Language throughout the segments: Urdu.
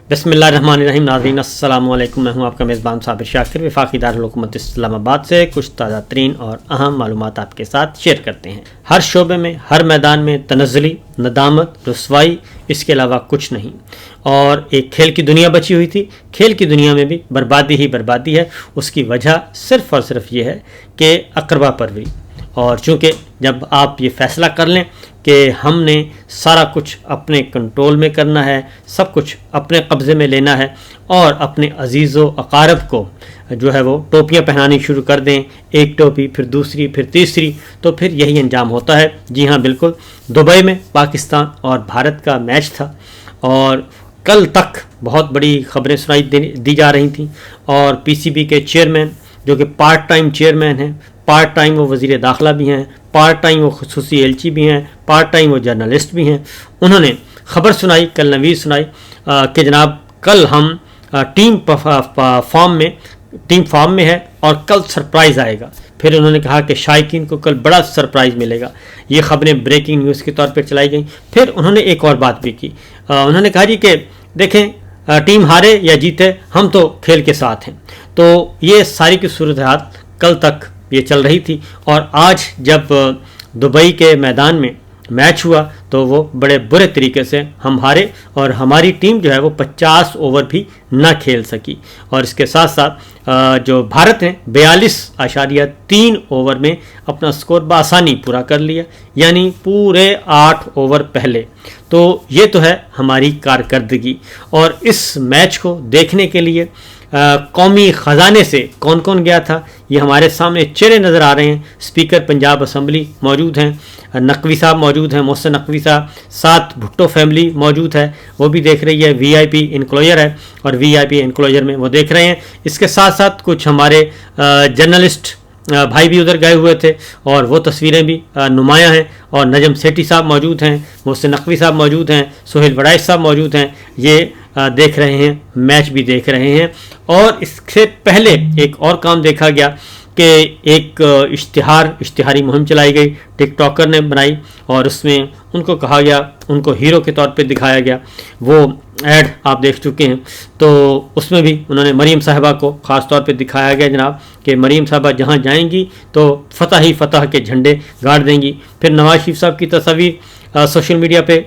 بسم اللہ الرحمن الرحیم. ناظرین السلام علیکم. میں ہوں آپ کا میزبان صابر شاکر. وفاقی دارالحکومت اسلام آباد سے کچھ تازہ ترین اور اہم معلومات آپ کے ساتھ شیئر کرتے ہیں. ہر شعبے میں، ہر میدان میں تنزلی، ندامت، رسوائی، اس کے علاوہ کچھ نہیں. اور ایک کھیل کی دنیا بچی ہوئی تھی. کھیل کی دنیا میں بھی بربادی ہی بربادی ہے. اس کی وجہ صرف اور صرف یہ ہے کہ اقربا پروری. اور چونکہ جب آپ یہ فیصلہ کر لیں کہ ہم نے سارا کچھ اپنے کنٹرول میں کرنا ہے، سب کچھ اپنے قبضے میں لینا ہے اور اپنے عزیز و اقارب کو جو ہے وہ ٹوپیاں پہنانی شروع کر دیں، ایک ٹوپی پھر دوسری پھر تیسری، تو پھر یہی انجام ہوتا ہے. جی ہاں بالکل. دبئی میں پاکستان اور بھارت کا میچ تھا اور کل تک بہت بڑی خبریں سنائی دی جا رہی تھیں. اور پی سی بی کے چیئرمین جو کہ پارٹ ٹائم چیئرمین ہیں، پارٹ ٹائم وہ وزیر داخلہ بھی ہیں، پارٹ ٹائم وہ خصوصی ایلچی بھی ہیں، پارٹ ٹائم وہ جرنلسٹ بھی ہیں، انہوں نے خبر سنائی، کل نویز سنائی کہ جناب کل ہم ٹیم فارم میں ہے اور کل سرپرائز آئے گا. پھر انہوں نے کہا کہ شائقین کو کل بڑا سرپرائز ملے گا. یہ خبریں بریکنگ نیوز کے طور پر چلائی گئیں. پھر انہوں نے ایک اور بات بھی کی. انہوں نے کہا جی کہ دیکھیں ٹیم ہارے یا جیتے ہم تو کھیل کے ساتھ ہیں. تو یہ ساری کی صورتحال کل تک یہ چل رہی تھی اور آج جب دبئی کے میدان میں میچ ہوا تو وہ بڑے برے طریقے سے ہم ہارے اور ہماری ٹیم جو ہے وہ 50 اوور بھی نہ کھیل سکی. اور اس کے ساتھ ساتھ جو بھارت نے 42.3 اوور میں اپنا سکور بآسانی پورا کر لیا، یعنی پورے 8 اوور پہلے. تو یہ تو ہے ہماری کارکردگی. اور اس میچ کو دیکھنے کے لیے قومی خزانے سے کون کون گیا تھا یہ ہمارے سامنے چہرے نظر آ رہے ہیں. اسپیکر پنجاب اسمبلی موجود ہیں، نقوی صاحب موجود ہیں، محسن نقوی صاحب، ساتھ بھٹو فیملی موجود ہے، وہ بھی دیکھ رہی ہے. وی آئی پی انکلوجر ہے اور وی آئی پی انکلوجر میں وہ دیکھ رہے ہیں. اس کے ساتھ ساتھ کچھ ہمارے جرنلسٹ بھائی بھی ادھر گئے ہوئے تھے اور وہ تصویریں بھی نمایاں ہیں. اور نجم سیٹھی صاحب موجود ہیں، محسن نقوی صاحب موجود ہیں، سہیل وڑائش صاحب موجود ہیں. یہ دیکھ رہے ہیں، میچ بھی دیکھ رہے ہیں. اور اس سے پہلے ایک اور کام دیکھا گیا کہ ایک اشتہاری مہم چلائی گئی، ٹک ٹاکر نے بنائی اور اس میں ان کو کہا گیا، ان کو ہیرو کے طور پہ دکھایا گیا. وہ ایڈ آپ دیکھ چکے ہیں. تو اس میں بھی انہوں نے مریم صاحبہ کو خاص طور پہ دکھایا گیا جناب کہ مریم صاحبہ جہاں جائیں گی تو فتح ہی فتح کے جھنڈے گاڑ دیں گی. پھر نواز شریف صاحب کی تصاویر سوشل میڈیا پہ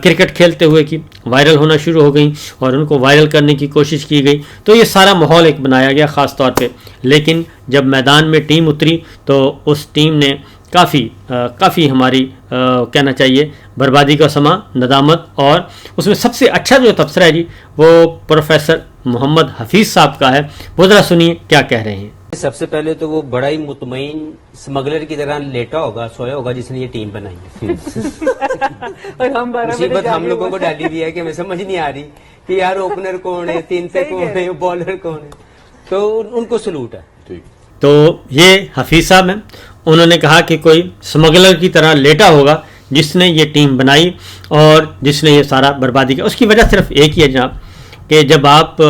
کرکٹ کھیلتے ہوئے کی وائرل ہونا شروع ہو گئیں اور ان کو وائرل کرنے کی کوشش کی گئی. تو یہ سارا ماحول ایک بنایا گیا خاص طور پہ. لیکن جب میدان میں ٹیم اتری تو اس ٹیم نے کافی ہماری کہنا چاہیے بربادی کا سما، ندامت. اور اس میں سب سے اچھا جو تبصرہ ہے جی وہ پروفیسر محمد حفیظ صاحب کا ہے. وہ ذرا سنیے کیا کہہ رہے ہیں. سب سے پہلے تو وہ بڑا ہی مطمئن اسمگلر کی طرح لیٹا ہوگا، سویا ہوگا جس نے یہ ٹیم بنائی ہے. مصیبت ہم لوگوں کو ڈالی دی ہے کہ ہمیں سمجھ نہیں آ رہی کہ یار اوپنر کون ہے، تین پہ کون ہے، بالر کون ہے. تو ان کو سلوٹ ہے. تو یہ حفیظ صاحب ہیں. انہوں نے کہا کہ کوئی اسمگلر کی طرح لیٹا ہوگا جس نے یہ ٹیم بنائی اور جس نے یہ سارا بربادی کیا. اس کی وجہ صرف ایک ہی ہے جناب کہ جب آپ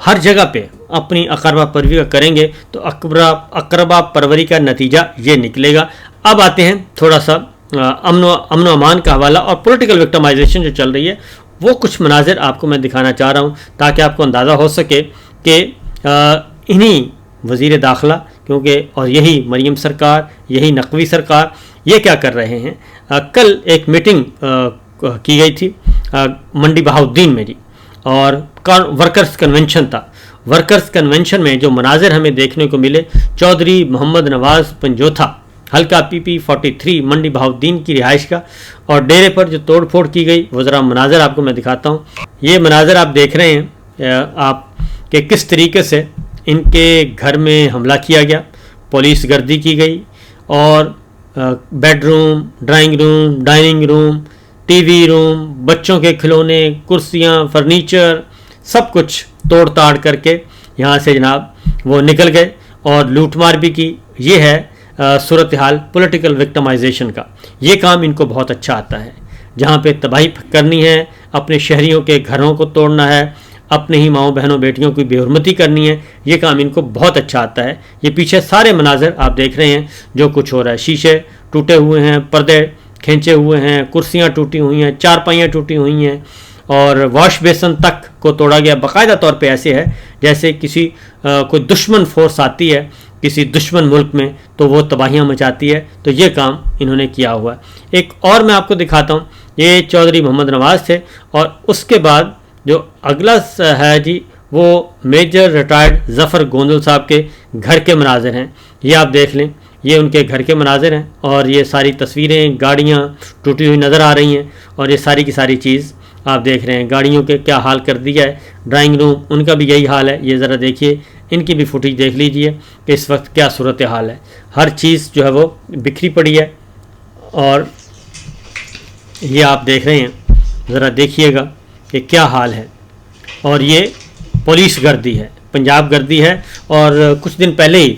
ہر جگہ پہ اپنی اقربا پروری کریں گے تو اقربا پروری کا نتیجہ یہ نکلے گا. اب آتے ہیں تھوڑا سا امن و امان کا حوالہ اور پولیٹیکل وکٹمائزیشن جو چل رہی ہے وہ کچھ مناظر آپ کو میں دکھانا چاہ رہا ہوں تاکہ آپ کو اندازہ ہو سکے کہ انہی وزیر داخلہ کیونکہ اور یہی مریم سرکار، یہی نقوی سرکار یہ کیا کر رہے ہیں. کل ایک میٹنگ کی گئی تھی منڈی بہاؤدین میں جی اور ورکرز کنونشن تھا. ورکرز کنونشن میں جو مناظر ہمیں دیکھنے کو ملے، چودھری محمد نواز پنجوتھا حلقہ پی پی 43 منڈی بہاؤدین کی رہائش کا اور ڈیرے پر جو توڑ پھوڑ کی گئی وہ ذرا مناظر آپ کو میں دکھاتا ہوں. یہ مناظر آپ دیکھ رہے ہیں آپ کہ کس طریقے سے ان کے گھر میں حملہ کیا گیا، پولیس گردی کی گئی اور bedroom, drawing room, dining room, T V room, بچوں کے کھلونے، کرسیاں، فرنیچر سب کچھ توڑ تاڑ کر کے یہاں سے جناب وہ نکل گئے اور لوٹ مار بھی کی. یہ ہے صورتحال پولیٹیکل وکٹمائزیشن کا. یہ کام ان کو بہت اچھا آتا ہے. جہاں پہ تباہی کرنی ہے، اپنے شہریوں کے گھروں کو توڑنا ہے، اپنے ہی ماؤں بہنوں بیٹیوں کی بے حرمتی کرنی ہے، یہ کام ان کو بہت اچھا آتا ہے. یہ پیچھے سارے مناظر آپ دیکھ رہے ہیں جو کچھ ہو رہا ہے. شیشے ٹوٹے ہوئے ہیں، پردے کھینچے ہوئے ہیں، کرسیاں ٹوٹی ہوئی ہیں، چارپائیاں ٹوٹی ہوئی ہیں اور واش بیسن تک کو توڑا گیا. باقاعدہ طور پہ ایسے ہے جیسے کسی کوئی دشمن فورس آتی ہے کسی دشمن ملک میں تو وہ تباہیاں مچاتی ہے. تو یہ کام انہوں نے کیا ہوا ہے. ایک اور میں آپ کو دکھاتا ہوں, یہ چودھری محمد نواز تھے, اور اس کے بعد جو اگلا ہے جی وہ میجر ریٹائرڈ ظفر گوندل صاحب کے گھر کے مناظر ہیں. یہ آپ دیکھ لیں, یہ ان کے گھر کے مناظر ہیں, اور یہ ساری تصویریں, گاڑیاں ٹوٹی ہوئی نظر آ رہی ہیں, اور یہ ساری کی ساری چیز آپ دیکھ رہے ہیں. گاڑیوں کے کیا حال کر دیا ہے, ڈرائنگ روم ان کا بھی یہی حال ہے. یہ ذرا دیکھیے, ان کی بھی فوٹیج دیکھ لیجئے کہ اس وقت کیا صورت حال ہے. ہر چیز جو ہے وہ بکھری پڑی ہے, اور یہ آپ دیکھ رہے ہیں, ذرا دیکھیے گا کہ کیا حال ہے. اور یہ پولیس گردی ہے, پنجاب گردی ہے. اور کچھ دن پہلے ہی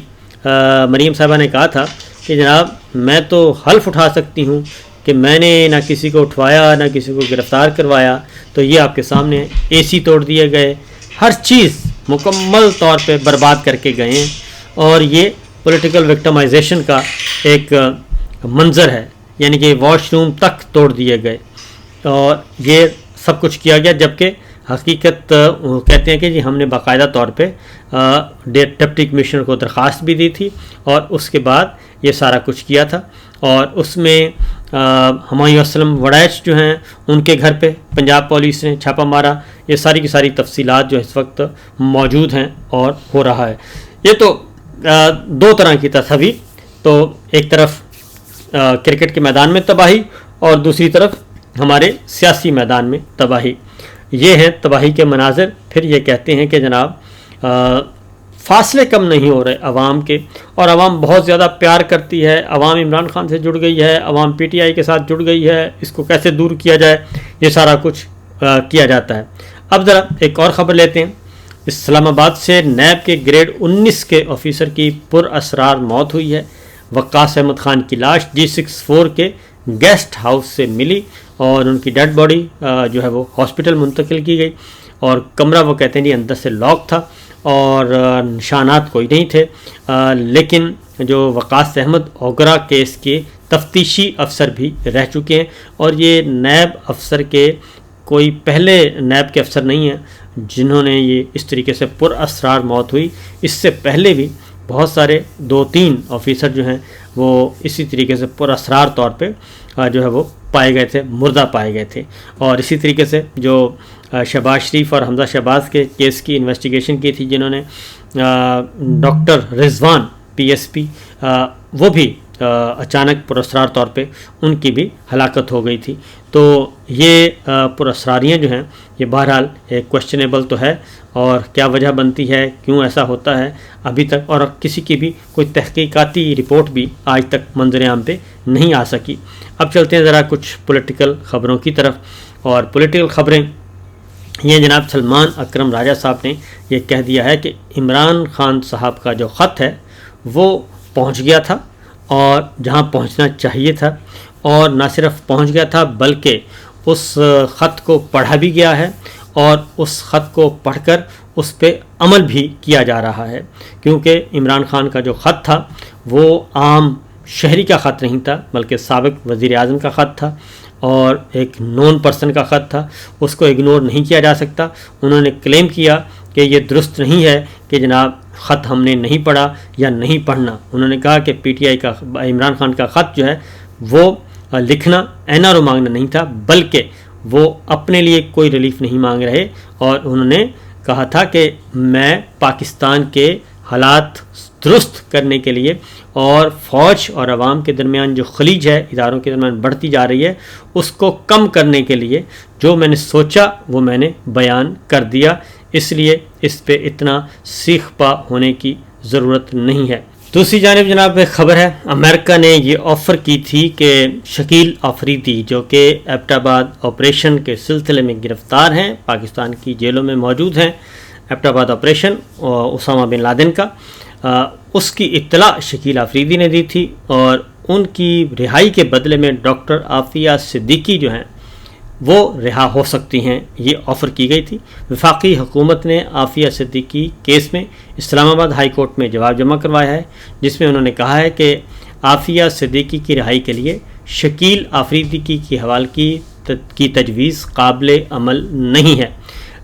مریم صاحبہ نے کہا تھا کہ جناب میں تو حلف اٹھا سکتی ہوں کہ میں نے نہ کسی کو اٹھوایا نہ کسی کو گرفتار کروایا. تو یہ آپ کے سامنے اے سی توڑ دیے گئے, ہر چیز مکمل طور پہ برباد کر کے گئے ہیں. اور یہ پولیٹیکل وکٹمائزیشن کا ایک منظر ہے, یعنی کہ واش روم تک توڑ دیے گئے, اور یہ سب کچھ کیا گیا. جبکہ حقیقت کہتے ہیں کہ جی ہم نے باقاعدہ طور پہ ڈپٹی کمشنر کو درخواست بھی دی تھی, اور اس کے بعد یہ سارا کچھ کیا تھا. اور اس میں ہمایوں اسلم وڑائچ جو ہیں ان کے گھر پہ پنجاب پولیس نے چھاپہ مارا. یہ ساری کی ساری تفصیلات جو اس وقت موجود ہیں اور ہو رہا ہے. یہ تو دو طرح کی تصاویر, تو ایک طرف کرکٹ کے میدان میں تباہی اور دوسری طرف ہمارے سیاسی میدان میں تباہی. یہ ہیں تباہی کے مناظر. پھر یہ کہتے ہیں کہ جناب فاصلے کم نہیں ہو رہے عوام کے, اور عوام بہت زیادہ پیار کرتی ہے, عوام عمران خان سے جڑ گئی ہے, عوام پی ٹی آئی کے ساتھ جڑ گئی ہے, اس کو کیسے دور کیا جائے, یہ سارا کچھ کیا جاتا ہے. اب ذرا ایک اور خبر لیتے ہیں. اسلام آباد سے نیب کے گریڈ 19 کے آفیسر کی پر اسرار موت ہوئی ہے. وقاص احمد خان کی لاش G64 کے گیسٹ ہاؤس سے ملی, اور ان کی ڈیڈ باڈی جو ہے وہ ہاسپٹل منتقل کی گئی. اور کمرہ وہ کہتے ہیں جی اندر سے لاک تھا, اور نشانات کوئی نہیں تھے. لیکن جو وقاص احمد اوگرا کیس کے تفتیشی افسر بھی رہ چکے ہیں, اور یہ نیب افسر کے کوئی پہلے نیب کے افسر نہیں ہیں جنہوں نے یہ اس طریقے سے پر اسرار موت ہوئی. اس سے پہلے بھی بہت سارے 2-3 آفیسر جو ہیں وہ اسی طریقے سے پر اسرار طور پہ جو ہے وہ پائے گئے تھے, مردہ پائے گئے تھے. اور اسی طریقے سے جو شہباز شریف اور حمزہ شہباز کے کیس کی انویسٹیگیشن کی تھی, جنہوں نے ڈاکٹر رضوان PSP, وہ بھی اچانک پراسرار طور پہ ان کی بھی ہلاکت ہو گئی تھی. تو یہ پراسراریاں جو ہیں یہ بہرحال ایک کوشچنیبل تو ہے, اور کیا وجہ بنتی ہے, کیوں ایسا ہوتا ہے ابھی تک, اور کسی کی بھی کوئی تحقیقاتی رپورٹ بھی آج تک منظر عام پہ نہیں آ سکی. اب چلتے ہیں ذرا کچھ پولیٹیکل خبروں کی طرف. اور پولیٹیکل خبریں یہ جناب سلمان اکرم راجہ صاحب نے یہ کہہ دیا ہے کہ عمران خان صاحب کا جو خط ہے وہ پہنچ گیا تھا, اور جہاں پہنچنا چاہیے تھا, اور نہ صرف پہنچ گیا تھا بلکہ اس خط کو پڑھا بھی گیا ہے, اور اس خط کو پڑھ کر اس پہ عمل بھی کیا جا رہا ہے. کیونکہ عمران خان کا جو خط تھا وہ عام شہری کا خط نہیں تھا, بلکہ سابق وزیر اعظم کا خط تھا, اور ایک نون پرسن کا خط تھا. اس کو اگنور نہیں کیا جا سکتا. انہوں نے کلیم کیا کہ یہ درست نہیں ہے کہ جناب خط ہم نے نہیں پڑھا یا نہیں پڑھنا. انہوں نے کہا کہ PTI کا عمران خان کا خط جو ہے وہ لکھنا NRO مانگنا نہیں تھا, بلکہ وہ اپنے لیے کوئی ریلیف نہیں مانگ رہے, اور انہوں نے کہا تھا کہ میں پاکستان کے حالات درست کرنے کے لیے اور فوج اور عوام کے درمیان جو خلیج ہے اداروں کے درمیان بڑھتی جا رہی ہے اس کو کم کرنے کے لیے جو میں نے سوچا وہ میں نے بیان کر دیا, اس لیے اس پہ اتنا سیخ پا ہونے کی ضرورت نہیں ہے. دوسری جانب جناب ایک خبر ہے, امریکہ نے یہ آفر کی تھی کہ شکیل آفریدی جو کہ ایبٹ آباد آپریشن کے سلسلے میں گرفتار ہیں, پاکستان کی جیلوں میں موجود ہیں, ایبٹ آباد آپریشن اسامہ بن لادن کا, اس کی اطلاع شکیل آفریدی نے دی تھی, اور ان کی رہائی کے بدلے میں ڈاکٹر عافیہ صدیقی جو ہیں وہ رہا ہو سکتی ہیں, یہ آفر کی گئی تھی. وفاقی حکومت نے عافیہ صدیقی کیس میں اسلام آباد ہائی کورٹ میں جواب جمع کروایا ہے, جس میں انہوں نے کہا ہے کہ عافیہ صدیقی کی رہائی کے لیے شکیل آفریدی کی حوالے کی کی تجویز قابل عمل نہیں ہے۔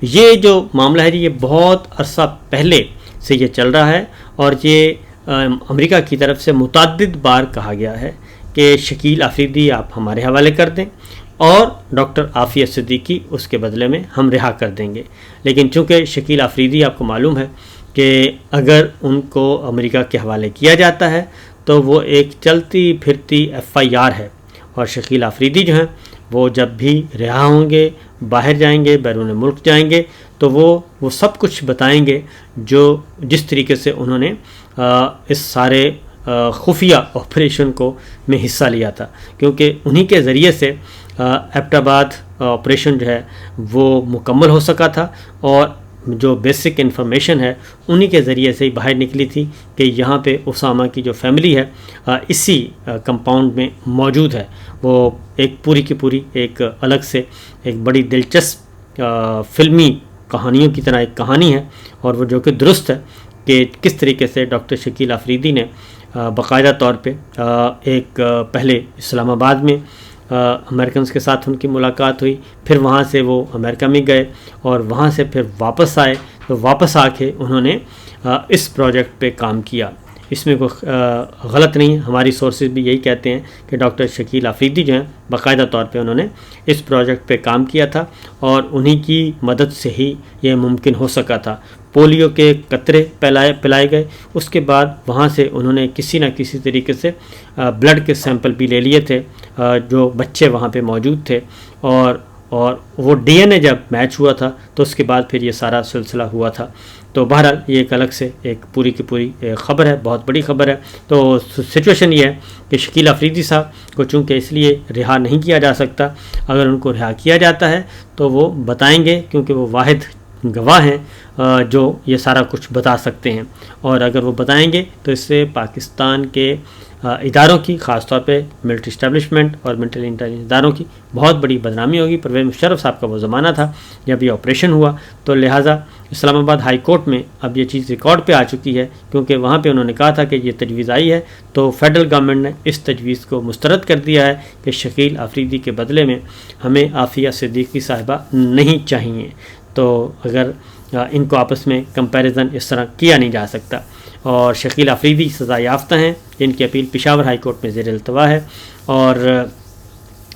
یہ جو معاملہ ہے یہ بہت عرصہ پہلے سے یہ چل رہا ہے، اور یہ امریکہ کی طرف سے متعدد بار کہا گیا ہے کہ شکیل آفریدی آپ ہمارے حوالے کر دیں اور ڈاکٹر عافیہ صدیقی اس کے بدلے میں ہم رہا کر دیں گے۔ لیکن چونکہ شکیل آفریدی آپ کو معلوم ہے کہ اگر ان کو امریکہ کے حوالے کیا جاتا ہے تو وہ ایک چلتی پھرتی FIR ہے، اور شکیل آفریدی جو ہیں وہ جب بھی رہا ہوں گے، باہر جائیں گے، بیرون ملک جائیں گے، تو وہ سب کچھ بتائیں گے جس طریقے سے انہوں نے اس سارے خفیہ آپریشن میں حصہ لیا تھا، کیونکہ انہی کے ذریعے سے ایبٹ آباد آپریشن جو ہے وہ مکمل ہو سکا تھا، اور جو بیسک انفارمیشن ہے انہی کے ذریعے سے ہی باہر نکلی تھی کہ یہاں پہ اسامہ کی جو فیملی ہے اسی کمپاؤنڈ میں موجود ہے۔ وہ ایک پوری کی پوری ایک الگ سے ایک بڑی دلچسپ فلمی کہانیوں کی طرح ایک کہانی ہے، اور وہ جو کہ درست ہے کہ کس طریقے سے ڈاکٹر شکیل آفریدی نے باقاعدہ طور پہ ایک پہلے اسلام آباد میں امریکنز کے ساتھ ان کی ملاقات ہوئی، پھر وہاں سے وہ امریکہ میں گئے، اور وہاں سے پھر واپس آئے، تو واپس آ کے انہوں نے اس پروجیکٹ پہ کام کیا۔ اس میں کوئی غلط نہیں ہے، ہماری سورسز بھی یہی کہتے ہیں کہ ڈاکٹر شکیل آفریدی جو ہیں باقاعدہ طور پہ انہوں نے اس پروجیکٹ پہ کام کیا تھا، اور انہی کی مدد سے ہی یہ ممکن ہو سکا تھا۔ پولیو کے قطرے پلائے گئے، اس کے بعد وہاں سے انہوں نے کسی نہ کسی طریقے سے بلڈ کے سیمپل بھی لے لیے تھے جو بچے وہاں پہ موجود تھے، اور وہ DNA جب میچ ہوا تھا تو اس کے بعد پھر یہ سارا سلسلہ ہوا تھا۔ تو بہرحال یہ ایک الگ سے ایک پوری کی پوری خبر ہے، بہت بڑی خبر ہے۔ تو سچویشن یہ ہے کہ شکیل آفریدی صاحب کو چونکہ اس لیے رہا نہیں کیا جا سکتا، اگر ان کو رہا کیا جاتا ہے تو وہ بتائیں گے، کیونکہ وہ واحد گواہ ہیں جو یہ سارا کچھ بتا سکتے ہیں، اور اگر وہ بتائیں گے تو اس سے پاکستان کے اداروں کی، خاص طور پہ ملٹری اسٹیبلشمنٹ اور ملٹری انٹیلیجنس اداروں کی بہت بڑی بدنامی ہوگی۔ پرویز مشرف صاحب کا وہ زمانہ تھا جب یہ آپریشن ہوا، تو لہٰذا اسلام آباد ہائی کورٹ میں اب یہ چیز ریکارڈ پہ آ چکی ہے، کیونکہ وہاں پہ انہوں نے کہا تھا کہ یہ تجویز آئی ہے، تو فیڈرل گورنمنٹ نے اس تجویز کو مسترد کر دیا ہے کہ شکیل آفریدی کے بدلے میں ہمیں عافیہ صدیقی صاحبہ نہیں چاہیے۔ تو اگر ان کو آپس میں کمپیریزن اس طرح کیا نہیں جا سکتا، اور شکیل آفریدی سزا یافتہ ہیں، جن کی اپیل پشاور ہائی کورٹ میں زیر التوا ہے، اور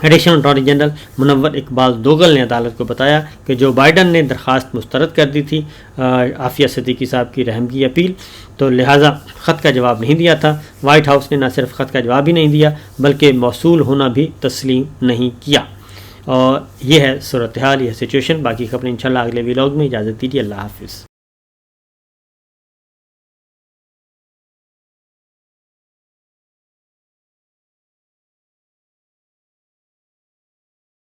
ایڈیشنل اٹارنی جنرل منور اقبال دوگل نے عدالت کو بتایا کہ جو بائیڈن نے درخواست مسترد کر دی تھی عافیہ صدیقی صاحب کی رحم کی اپیل، تو لہٰذا خط کا جواب نہیں دیا تھا۔ وائٹ ہاؤس نے نہ صرف خط کا جواب ہی نہیں دیا بلکہ موصول ہونا بھی تسلیم نہیں کیا، اور یہ ہے صورتحال، یہ سچویشن۔ باقی خبریں انشاءاللہ اگلے ویلاگ میں۔ اجازت دیجیے، اللہ حافظ۔